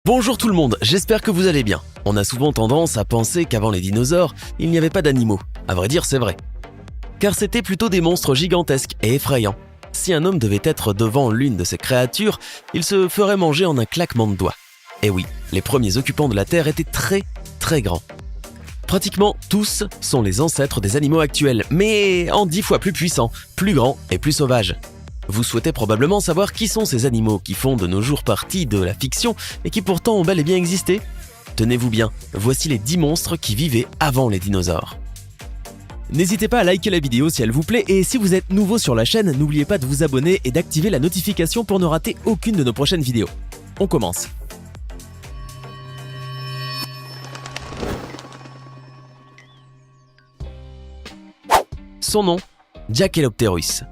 Bonjour tout le monde, j'espère que vous allez bien. On a souvent tendance à penser qu'avant les dinosaures, il n'y avait pas d'animaux. À vrai dire, c'est vrai. Car c'étaient plutôt des monstres gigantesques et effrayants. Si un homme devait être devant l'une de ces créatures, il se ferait manger en un claquement de doigts. Et oui, les premiers occupants de la Terre étaient très grands. Pratiquement tous sont les ancêtres des animaux actuels, mais en 10 fois plus puissants, plus grands et plus sauvages. Vous souhaitez probablement savoir qui sont ces animaux qui font de nos jours partie de la fiction et qui pourtant ont bel et bien existé. Tenez-vous bien, voici les 10 monstres qui vivaient avant les dinosaures. N'hésitez pas à liker la vidéo si elle vous plaît et si vous êtes nouveau sur la chaîne, n'oubliez pas de vous abonner et d'activer la notification pour ne rater aucune de nos prochaines vidéos. On commence. Son nom, Jachelopterus.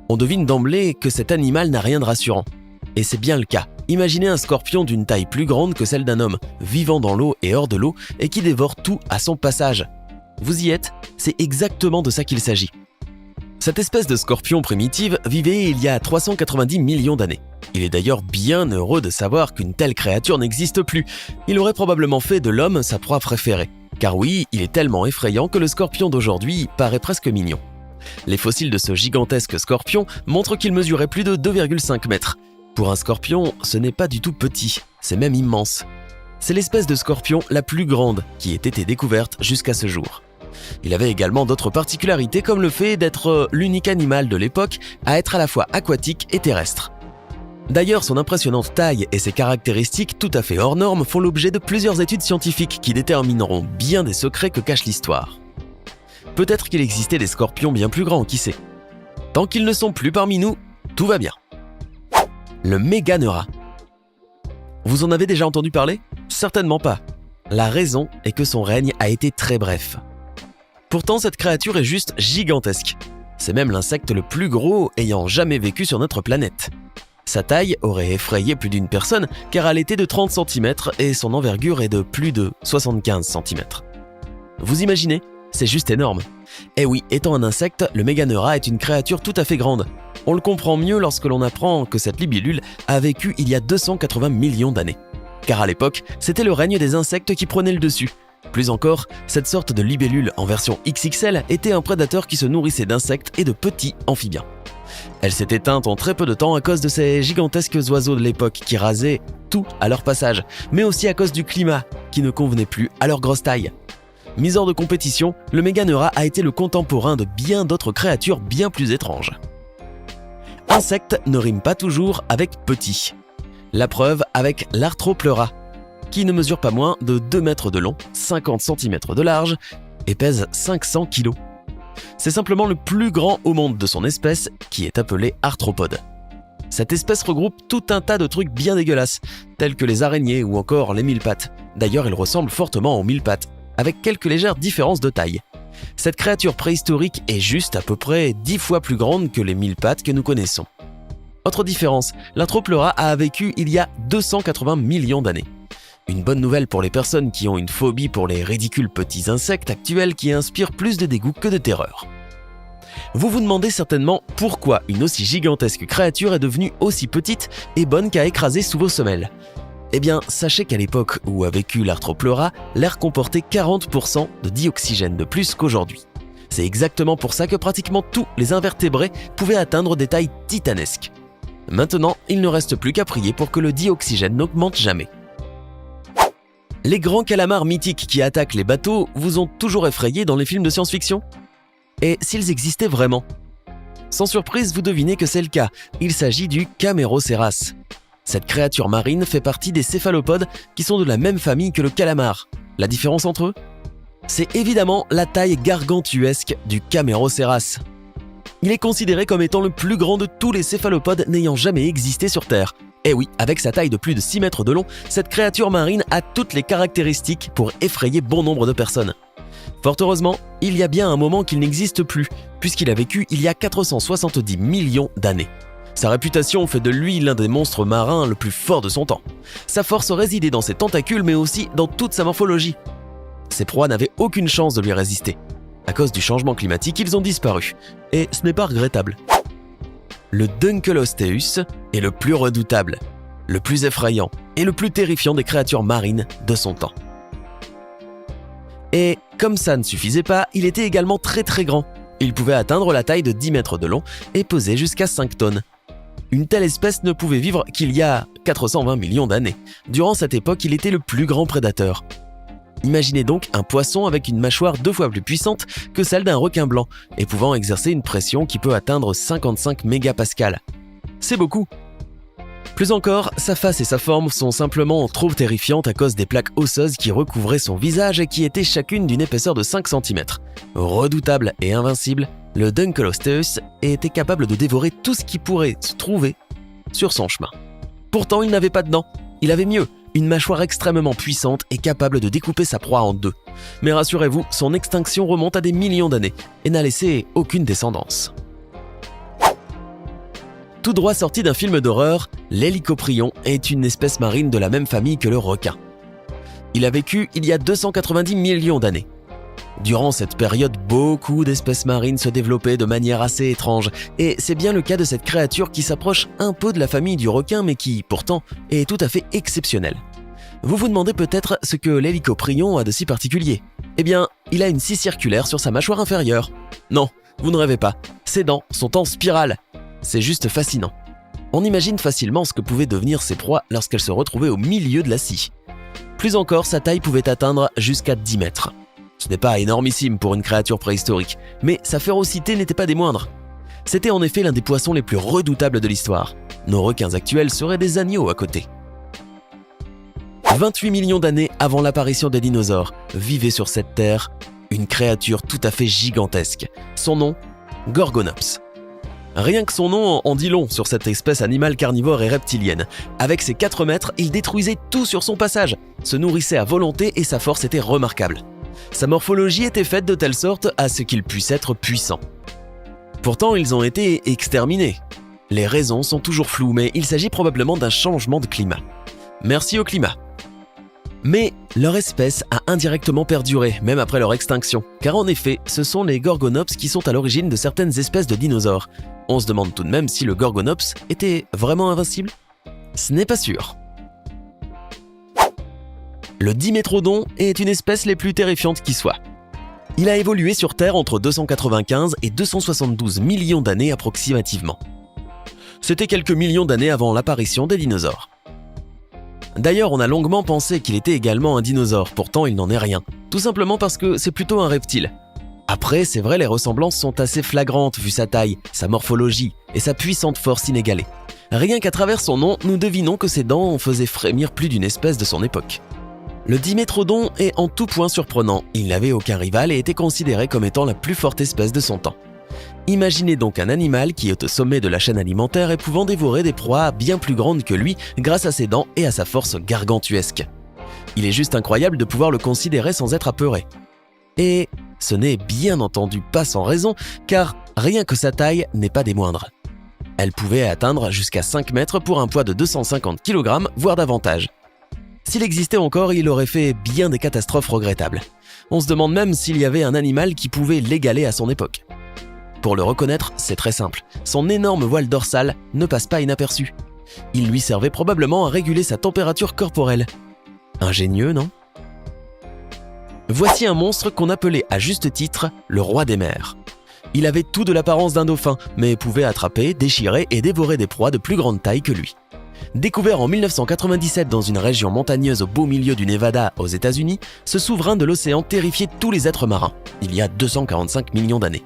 On devine d'emblée que cet animal n'a rien de rassurant. Et c'est bien le cas. Imaginez un scorpion d'une taille plus grande que celle d'un homme, vivant dans l'eau et hors de l'eau et qui dévore tout à son passage. Vous y êtes? C'est exactement de ça qu'il s'agit. Cette espèce de scorpion primitive vivait il y a 390 millions d'années. Il est d'ailleurs bien heureux de savoir qu'une telle créature n'existe plus. Il aurait probablement fait de l'homme sa proie préférée. Car oui, il est tellement effrayant que le scorpion d'aujourd'hui paraît presque mignon. Les fossiles de ce gigantesque scorpion montrent qu'il mesurait plus de 2,5 mètres. Pour un scorpion, ce n'est pas du tout petit, c'est même immense. C'est l'espèce de scorpion la plus grande qui ait été découverte jusqu'à ce jour. Il avait également d'autres particularités comme le fait d'être l'unique animal de l'époque à être à la fois aquatique et terrestre. D'ailleurs, son impressionnante taille et ses caractéristiques tout à fait hors normes font l'objet de plusieurs études scientifiques qui détermineront bien des secrets que cache l'histoire. Peut-être qu'il existait des scorpions bien plus grands, qui sait. Tant qu'ils ne sont plus parmi nous, tout va bien. Le Méganeura. Vous en avez déjà entendu parler? Certainement pas. La raison est que son règne a été très bref. Pourtant, cette créature est juste gigantesque. C'est même l'insecte le plus gros ayant jamais vécu sur notre planète. Sa taille aurait effrayé plus d'une personne car elle était de 30 cm et son envergure est de plus de 75 cm. Vous imaginez? C'est juste énorme. Et oui, étant un insecte, le Méganeura est une créature tout à fait grande. On le comprend mieux lorsque l'on apprend que cette libellule a vécu il y a 280 millions d'années. Car à l'époque, c'était le règne des insectes qui prenait le dessus. Plus encore, cette sorte de libellule en version XXL était un prédateur qui se nourrissait d'insectes et de petits amphibiens. Elle s'est éteinte en très peu de temps à cause de ces gigantesques oiseaux de l'époque qui rasaient tout à leur passage, mais aussi à cause du climat qui ne convenait plus à leur grosse taille. Mis hors de compétition, le Méganeura a été le contemporain de bien d'autres créatures bien plus étranges. Insecte ne rime pas toujours avec petit. La preuve avec l'Arthropleura, qui ne mesure pas moins de 2 mètres de long, 50 cm de large et pèse 500 kg. C'est simplement le plus grand au monde de son espèce qui est appelé arthropode. Cette espèce regroupe tout un tas de trucs bien dégueulasses, tels que les araignées ou encore les mille-pattes. D'ailleurs, il ressemble fortement aux mille-pattes, avec quelques légères différences de taille. Cette créature préhistorique est juste à peu près 10 fois plus grande que les mille-pattes que nous connaissons. Autre différence, l'Arthropleura a vécu il y a 280 millions d'années. Une bonne nouvelle pour les personnes qui ont une phobie pour les ridicules petits insectes actuels qui inspirent plus de dégoût que de terreur. Vous vous demandez certainement pourquoi une aussi gigantesque créature est devenue aussi petite et bonne qu'à écraser sous vos semelles. Eh bien, sachez qu'à l'époque où a vécu l'Arthropleura, l'air comportait 40% de dioxygène de plus qu'aujourd'hui. C'est exactement pour ça que pratiquement tous les invertébrés pouvaient atteindre des tailles titanesques. Maintenant, il ne reste plus qu'à prier pour que le dioxygène n'augmente jamais. Les grands calamars mythiques qui attaquent les bateaux vous ont toujours effrayé dans les films de science-fiction? Et s'ils existaient vraiment? Sans surprise, vous devinez que c'est le cas. Il s'agit du Camaraoceras. Cette créature marine fait partie des céphalopodes qui sont de la même famille que le calamar. La différence entre eux? C'est évidemment la taille gargantuesque du Camaraoceras. Il est considéré comme étant le plus grand de tous les céphalopodes n'ayant jamais existé sur Terre. Et oui, avec sa taille de plus de 6 mètres de long, cette créature marine a toutes les caractéristiques pour effrayer bon nombre de personnes. Fort heureusement, il y a bien un moment qu'il n'existe plus, puisqu'il a vécu il y a 470 millions d'années. Sa réputation fait de lui l'un des monstres marins le plus fort de son temps. Sa force résidait dans ses tentacules, mais aussi dans toute sa morphologie. Ses proies n'avaient aucune chance de lui résister. À cause du changement climatique, ils ont disparu. Et ce n'est pas regrettable. Le Dunkleosteus est le plus redoutable, le plus effrayant, et le plus terrifiant des créatures marines de son temps. Et comme ça ne suffisait pas, il était également très très grand. Il pouvait atteindre la taille de 10 mètres de long et peser jusqu'à 5 tonnes. Une telle espèce ne pouvait vivre qu'il y a 420 millions d'années. Durant cette époque, il était le plus grand prédateur. Imaginez donc un poisson avec une mâchoire 2 fois plus puissante que celle d'un requin blanc et pouvant exercer une pression qui peut atteindre 55 mégapascales. C'est beaucoup. Plus encore, sa face et sa forme sont simplement trop terrifiantes à cause des plaques osseuses qui recouvraient son visage et qui étaient chacune d'une épaisseur de 5 cm. Redoutable et invincible, le Dunkleosteus était capable de dévorer tout ce qui pourrait se trouver sur son chemin. Pourtant, il n'avait pas de dents. Il avait mieux, une mâchoire extrêmement puissante et capable de découper sa proie en deux. Mais rassurez-vous, son extinction remonte à des millions d'années et n'a laissé aucune descendance. Tout droit sorti d'un film d'horreur, l'hélicoprion est une espèce marine de la même famille que le requin. Il a vécu il y a 290 millions d'années. Durant cette période, beaucoup d'espèces marines se développaient de manière assez étrange, et c'est bien le cas de cette créature qui s'approche un peu de la famille du requin, mais qui, pourtant, est tout à fait exceptionnelle. Vous vous demandez peut-être ce que l'hélicoprion a de si particulier. Eh bien, il a une scie circulaire sur sa mâchoire inférieure. Non, vous ne rêvez pas, ses dents sont en spirale. C'est juste fascinant. On imagine facilement ce que pouvaient devenir ses proies lorsqu'elles se retrouvaient au milieu de la scie. Plus encore, sa taille pouvait atteindre jusqu'à 10 mètres. Ce n'est pas énormissime pour une créature préhistorique, mais sa férocité n'était pas des moindres. C'était en effet l'un des poissons les plus redoutables de l'histoire. Nos requins actuels seraient des agneaux à côté. 28 millions d'années avant l'apparition des dinosaures, vivait sur cette terre une créature tout à fait gigantesque. Son nom, Gorgonops. Rien que son nom en dit long sur cette espèce animale carnivore et reptilienne. Avec ses 4 mètres, il détruisait tout sur son passage, se nourrissait à volonté et sa force était remarquable. Sa morphologie était faite de telle sorte à ce qu'il puisse être puissant. Pourtant, ils ont été exterminés. Les raisons sont toujours floues, mais il s'agit probablement d'un changement de climat. Merci au climat. Mais leur espèce a indirectement perduré, même après leur extinction, car en effet, ce sont les Gorgonops qui sont à l'origine de certaines espèces de dinosaures. On se demande tout de même si le Gorgonops était vraiment invincible ? Ce n'est pas sûr. Le Dimétrodon est une espèce les plus terrifiantes qui soit. Il a évolué sur Terre entre 295 et 272 millions d'années approximativement. C'était quelques millions d'années avant l'apparition des dinosaures. D'ailleurs, on a longuement pensé qu'il était également un dinosaure, pourtant il n'en est rien, tout simplement parce que c'est plutôt un reptile. Après, c'est vrai, les ressemblances sont assez flagrantes vu sa taille, sa morphologie et sa puissante force inégalée. Rien qu'à travers son nom, nous devinons que ses dents faisaient frémir plus d'une espèce de son époque. Le Dimétrodon est en tout point surprenant, il n'avait aucun rival et était considéré comme étant la plus forte espèce de son temps. Imaginez donc un animal qui est au sommet de la chaîne alimentaire et pouvant dévorer des proies bien plus grandes que lui grâce à ses dents et à sa force gargantuesque. Il est juste incroyable de pouvoir le considérer sans être apeuré. Et ce n'est bien entendu pas sans raison, car rien que sa taille n'est pas des moindres. Elle pouvait atteindre jusqu'à 5 mètres pour un poids de 250 kg, voire davantage. S'il existait encore, il aurait fait bien des catastrophes regrettables. On se demande même s'il y avait un animal qui pouvait l'égaler à son époque. Pour le reconnaître, c'est très simple. Son énorme voile dorsal ne passe pas inaperçu. Il lui servait probablement à réguler sa température corporelle. Ingénieux, non ? Voici un monstre qu'on appelait à juste titre le roi des mers. Il avait tout de l'apparence d'un dauphin, mais pouvait attraper, déchirer et dévorer des proies de plus grande taille que lui. Découvert en 1997 dans une région montagneuse au beau milieu du Nevada aux États-Unis, ce souverain de l'océan terrifiait tous les êtres marins, il y a 245 millions d'années.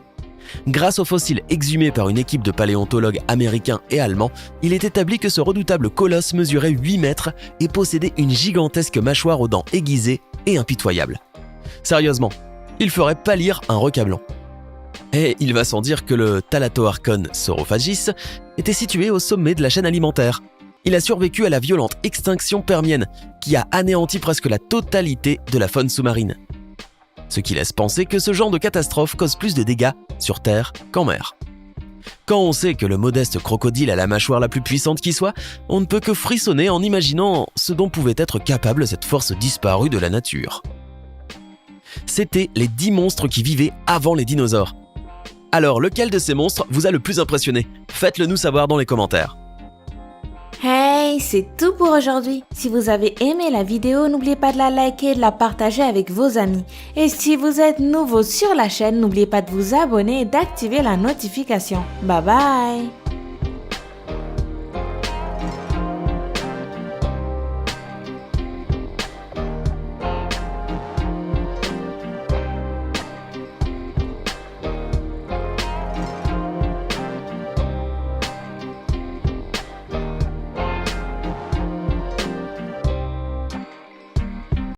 Grâce aux fossiles exhumés par une équipe de paléontologues américains et allemands, il est établi que ce redoutable colosse mesurait 8 mètres et possédait une gigantesque mâchoire aux dents aiguisées et impitoyables. Sérieusement, il ferait pâlir un requin blanc. Et il va sans dire que le Thalathoarchon saurophagis était situé au sommet de la chaîne alimentaire. Il a survécu à la violente extinction permienne qui a anéanti presque la totalité de la faune sous-marine. Ce qui laisse penser que ce genre de catastrophe cause plus de dégâts sur Terre qu'en mer. Quand on sait que le modeste crocodile a la mâchoire la plus puissante qui soit, on ne peut que frissonner en imaginant ce dont pouvait être capable cette force disparue de la nature. C'étaient les 10 monstres qui vivaient avant les dinosaures. Alors, lequel de ces monstres vous a le plus impressionné ? Faites-le nous savoir dans les commentaires. Hey, c'est tout pour aujourd'hui. Si vous avez aimé la vidéo, n'oubliez pas de la liker et de la partager avec vos amis. Et si vous êtes nouveau sur la chaîne, n'oubliez pas de vous abonner et d'activer la notification. Bye bye!